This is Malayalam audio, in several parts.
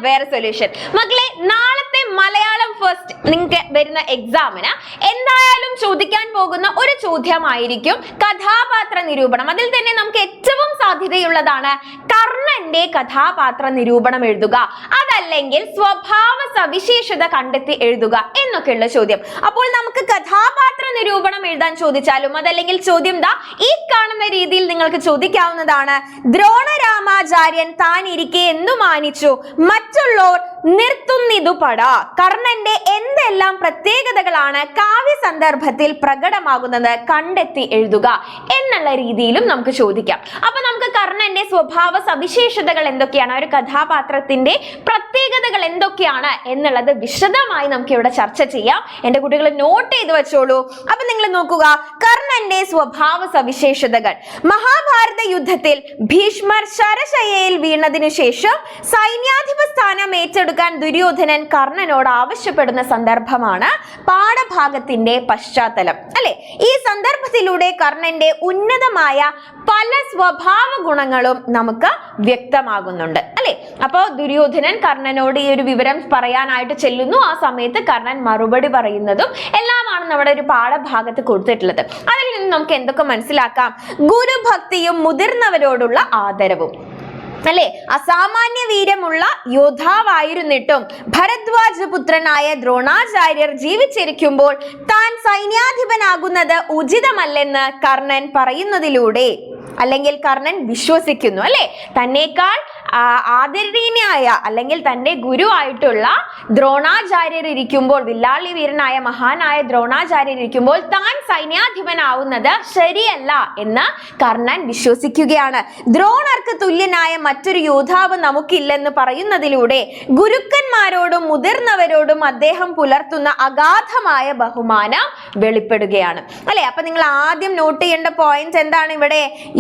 വേറെ സൊല്യൂഷൻ. മക്കളെ, നാളത്തെ മലയാളം ഫസ്റ്റ് നിങ്ങൾക്ക് വരുന്ന എക്സാമിന് എന്തായാലും ചോദിക്കാൻ പോകുന്ന ഒരു ചോദ്യമായിരിക്കും കഥാപാത്ര നിരൂപണം. അതിൽ തന്നെ നമുക്ക് ഏറ്റവും സാധ്യതയുള്ളതാണ് കർണന്റെ കഥാപാത്ര നിരൂപണം എഴുതുക, അതല്ലെങ്കിൽ സ്വഭാവ സവിശേഷത കണ്ടെത്തി എഴുതുക എന്നൊക്കെയുള്ള ചോദ്യം. അപ്പോൾ നമുക്ക് കഥാപാത്ര നിരൂപണം എഴുതാൻ ചോദിച്ചാലും അതല്ലെങ്കിൽ ചോദ്യം ദാ ഈ കാണുന്ന രീതിയിൽ നിങ്ങൾക്ക് ചോദിക്കാവുന്നതാണ്. ദ്രോണരാമാചാര്യൻ താൻ ഇരിക്കെ എന്തു മാനിച്ചു, മറ്റുള്ളവർ നിർത്തുന്നിതു പട. കർണന്റെ എന്തെല്ലാം പ്രത്യേകതകളാണ് കാവ്യ സന്ദർഭത്തിൽ പ്രകടമാകുന്നത് കണ്ടെത്തി എഴുതുക എന്നുള്ള രീതിയിലും നമുക്ക് ചോദിക്കാം. അപ്പൊ നമുക്ക് കർണന്റെ സ്വഭാവ സവിശേഷതകൾ എന്തൊക്കെയാണ്, ഒരു കഥാപാത്രത്തിന്റെ പ്രത്യേകതകൾ എന്തൊക്കെയാണ് എന്നുള്ളത് വിശദമായി നമുക്ക് ഇവിടെ ചർച്ച ചെയ്യാം. എന്റെ കുട്ടികൾ നോട്ട് ചെയ്ത് വെച്ചോളൂ. അപ്പൊ നിങ്ങൾ നോക്കുക, കർണന്റെ സ്വഭാവ സവിശേഷതകൾ. മഹാഭാരത യുദ്ധത്തിൽ ഭീഷ്മർ ശരശയ്യയിൽ വീണതിനു ശേഷം സൈന്യാധിപ സ്ഥാനം ഏറ്റെടുക്കാൻ ദുര്യോധനൻ കർണനോട് ആവശ്യപ്പെടുന്ന സന്ദർഭമാണ് പാഠഭാഗത്തിന്റെ പശ്ചാത്തലം അല്ലെ. ഈ സന്ദർഭത്തിലൂടെ കർണന്റെ ഉന്നതമായ പല സ്വഭാവ ഗുണങ്ങളും നമുക്ക് വ്യക്തമാകുന്നുണ്ട് അല്ലെ. അപ്പോ ദുര്യോധനൻ കർണനോട് ഈ ഒരു വിവരം പറയാനായിട്ട് ചെല്ലുന്നു. ആ സമയത്ത് കർണൻ മറുപടി പറയുന്നതും എല്ലാമാണ് നമ്മുടെ ഒരു പാഠഭാഗത്ത് കൊടുത്തിട്ടുള്ളത്. അതിൽ നിന്ന് നമുക്ക് എന്തൊക്കെ മനസ്സിലാക്കാം? ഗുരുഭക്തിയും മുതിർന്നവരോടുള്ള ആദരവും അല്ലെ. അസാമാന്യ വീര്യമുള്ള യോദ്ധാവായിരുന്നിട്ടും ഭരദ്വാജ പുത്രനായ ദ്രോണാചാര്യർ ജീവിച്ചിരിക്കുമ്പോൾ താൻ സൈന്യാധിപനാകുന്നത് ഉചിതമല്ലെന്ന് കർണൻ പറയുന്നതിലൂടെ അല്ലെങ്കിൽ കർണൻ വിശ്വസിക്കുന്നു അല്ലെ. തന്നേക്കാൾ ആദരണീയനായ അല്ലെങ്കിൽ തന്റെ ഗുരുവായിട്ടുള്ള ദ്രോണാചാര്യർ ഇരിക്കുമ്പോൾ, വില്ലാളി വീരനായ മഹാനായ ദ്രോണാചാര്യർ ഇരിക്കുമ്പോൾ താൻ സൈന്യാധിപനാവുന്നത് ശരിയല്ല എന്ന് കർണൻ വിശ്വസിക്കുകയാണ്. ദ്രോണർക്ക് തുല്യനായ മറ്റൊരു യോദ്ധാവ് നമുക്കില്ലെന്ന് പറയുന്നതിലൂടെ ഗുരുക്കന്മാരോടും മുതിർന്നവരോടും അദ്ദേഹം പുലർത്തുന്ന അഗാധമായ ബഹുമാനം വെളിപ്പെടുകയാണ് അല്ലെ. അപ്പൊ നിങ്ങൾ ആദ്യം നോട്ട് ചെയ്യേണ്ട പോയിന്റ് എന്താണ്?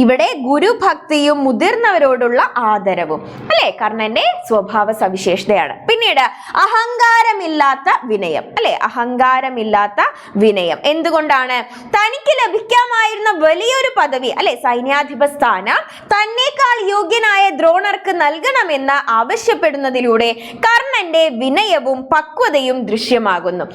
ഇവിടെ ഗുരുഭക്തിയും മുതിർന്നവരോടുള്ള ആദരവും അല്ലെ കർണന്റെ സ്വഭാവ സവിശേഷതയാണ്. പിന്നീട് അഹങ്കാരമില്ലാത്ത വിനയം അല്ലെ. അഹങ്കാരമില്ലാത്ത വിനയം എന്തുകൊണ്ടാണ്? തനിക്ക് ലഭിക്കാമായിരുന്ന വലിയൊരു പദവി അല്ലെ, സൈന്യാധിപ സ്ഥാനം തന്നേക്കാൾ യോഗ്യനായ ദ്രോണർക്ക് നൽകണമെന്ന് ആവശ്യപ്പെടുന്നതിലൂടെ കർണന്റെ വിനയവും പക്വതയും ദൃശ്യമാകുന്നു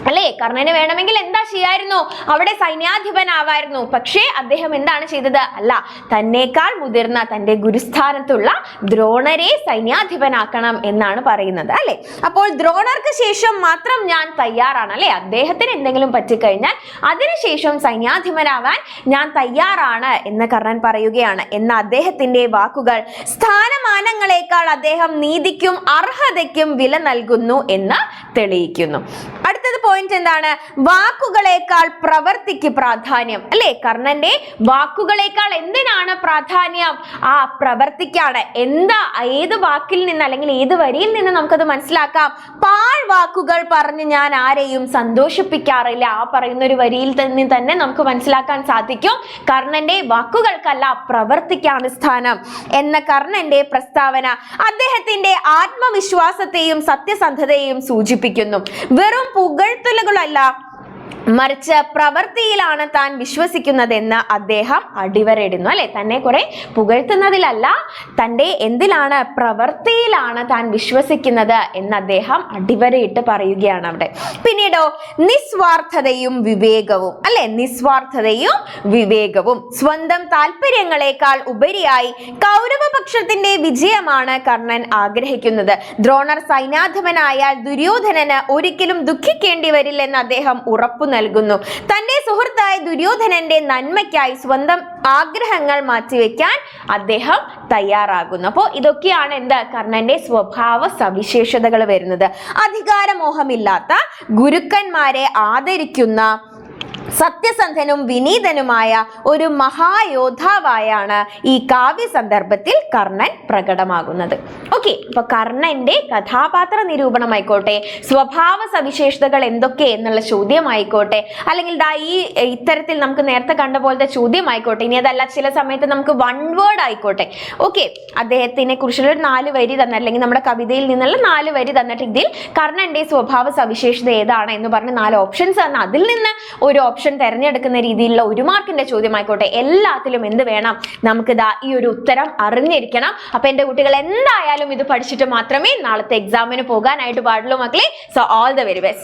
അല്ലെ. കർണന് വേണമെങ്കിൽ എന്താ ചെയ്യായിരുന്നു? അവിടെ സൈന്യാധിപനാവായിരുന്നു. പക്ഷേ അദ്ദേഹം എന്താണ് ചെയ്തത്? അല്ല, തന്നേക്കാൾ മുതിർന്ന തന്റെ ഗുരുസ്ഥാനത്തുള്ള ദ്രോണരെ സൈന്യാധിപനാക്കണം എന്നാണ് പറയുന്നത് അല്ലെ. അപ്പോൾ ദ്രോണർക്ക് ശേഷം മാത്രം ഞാൻ തയ്യാറാണ് അല്ലെ. അദ്ദേഹത്തിന് എന്തെങ്കിലും പറ്റിക്കഴിഞ്ഞാൽ അതിനുശേഷം സൈന്യാധിപനാവാൻ ഞാൻ തയ്യാറാണ് എന്ന് കർണൻ പറയുകയാണ്. എന്ന അദ്ദേഹത്തിന്റെ വാക്കുകൾ സ്ഥാനമാനങ്ങളെക്കാൾ അദ്ദേഹം നീതിക്കും അർഹതയ്ക്കും വില നൽകുന്നു എന്ന് തെളിയിക്കുന്നു. അടുത്തത് പോയിന്റ് എന്താണ്? വാക്കുകളേക്കാൾ പ്രവൃത്തിക്ക് പ്രാധാന്യം അല്ലെ. കർണന്റെ വാക്കുകളേക്കാൾ എന്തിനാണ് പ്രാധാന്യം? ആ പ്രവൃത്തിക്കാണ്. എന്താ, ഏത് വാക്കിൽ നിന്ന് അല്ലെങ്കിൽ ഏത് വരിയിൽ നിന്ന് നമുക്കത് മനസ്സിലാക്കാം? പാഴ് വാക്കുകൾ പറഞ്ഞ് ഞാൻ ആരെയും സന്തോഷിപ്പിക്കാറില്ല. ആ പറയുന്ന ഒരു വരിയിൽ തന്നെ നമുക്ക് മനസ്സിലാക്കാൻ സാധിക്കും കർണന്റെ വാക്കുകൾക്കല്ല പ്രവൃത്തിക്കാണ് സ്ഥാനം എന്ന കർണന്റെ പ്രസ്താവന അദ്ദേഹത്തിന്റെ ആത്മവിശ്വാസത്തെയും സത്യസന്ധതയെയും സൂചിപ്പിക്കുന്നു. വെറും പുകഴ്ത്തലുകളല്ല, മറിച്ച് പ്രവൃത്തിയിലാണ് താൻ വിശ്വസിക്കുന്നതെന്ന് അദ്ദേഹം അടിവരയിടുന്നു അല്ലെ. തന്നെ കുറെ പുകഴ്ത്തുന്നതിലല്ല, തന്റെ എന്തിലാണ്? പ്രവൃത്തിയിലാണ് താൻ വിശ്വസിക്കുന്നത് എന്ന് അദ്ദേഹം അടിവരയിട്ട് പറയുകയാണ് അവിടെ. പിന്നീടോ നിസ്വാർത്ഥതയും വിവേകവും അല്ലെ. നിസ്വാർത്ഥതയും വിവേകവും സ്വന്തം താല്പര്യങ്ങളെക്കാൾ ഉപരിയായി കൗരവപക്ഷത്തിന്റെ വിജയമാണ് കർണൻ ആഗ്രഹിക്കുന്നത്. ദ്രോണർ സൈന്യാധിപനായാൽ ദുര്യോധനന് ഒരിക്കലും ദുഃഖിക്കേണ്ടി വരില്ലെന്ന് അദ്ദേഹം ഉറപ്പു നൽകുന്നു. തന്റെ സുഹൃത്തായ ദുര്യോധനന്റെ നന്മയ്ക്കായി സ്വന്തം ആഗ്രഹങ്ങൾ മാറ്റിവെക്കാൻ അദ്ദേഹം തയ്യാറാകുന്നു. അപ്പോൾ ഇതൊക്കെയാണ് എന്ത്? കർണന്റെ സ്വഭാവ സവിശേഷതകൾ വരുന്നത്. അധികാരമോഹമില്ലാത്ത, ഗുരുക്കന്മാരെ ആദരിക്കുന്ന, സത്യസന്ധനും വിനീതനുമായ ഒരു മഹായോദ്ധാവായാണ് ഈ കാവ്യ സന്ദർഭത്തിൽ കർണൻ പ്രകടമാകുന്നത്. ഓക്കെ, അപ്പൊ കർണന്റെ കഥാപാത്ര നിരൂപണമായിക്കോട്ടെ, സ്വഭാവ സവിശേഷതകൾ എന്തൊക്കെ എന്നുള്ള ചോദ്യമായിക്കോട്ടെ, അല്ലെങ്കിൽ ഈ ഇത്തരത്തിൽ നമുക്ക് നേരത്തെ കണ്ട പോലത്തെ ചോദ്യമായിക്കോട്ടെ, ഇനി അതല്ല ചില സമയത്ത് നമുക്ക് വൺ വേർഡ് ആയിക്കോട്ടെ. ഓക്കെ, അദ്ദേഹത്തിനെ കുറിച്ചുള്ള ഒരു 4 വരി തന്നിട്ട്, അല്ലെങ്കിൽ നമ്മുടെ കവിതയിൽ നിന്നുള്ള 4 വരി തന്നിട്ട് ഇതിൽ കർണന്റെ സ്വഭാവ സവിശേഷത ഏതാണ് എന്ന് പറഞ്ഞ് 4 ഓപ്ഷൻസ് തന്ന അതിൽ നിന്ന് ഒരു ഓപ്ഷൻ ഓപ്ഷൻ തിരഞ്ഞെടുക്കുന്ന രീതിയിലുള്ള 1 മാർക്കിന്റെ ചോദ്യമായിക്കോട്ടെ, എല്ലാത്തിലും എന്ത് വേണം, നമുക്ക് ഈ ഒരു ഉത്തരം അറിഞ്ഞിരിക്കണം. അപ്പൊ എന്റെ കുട്ടികൾ എന്തായാലും ഇത് പഠിച്ചിട്ട് മാത്രമേ നാളത്തെ എക്സാമിന് പോകാനായിട്ട് പാടുള്ളൂ മക്കളെ. So all the very best.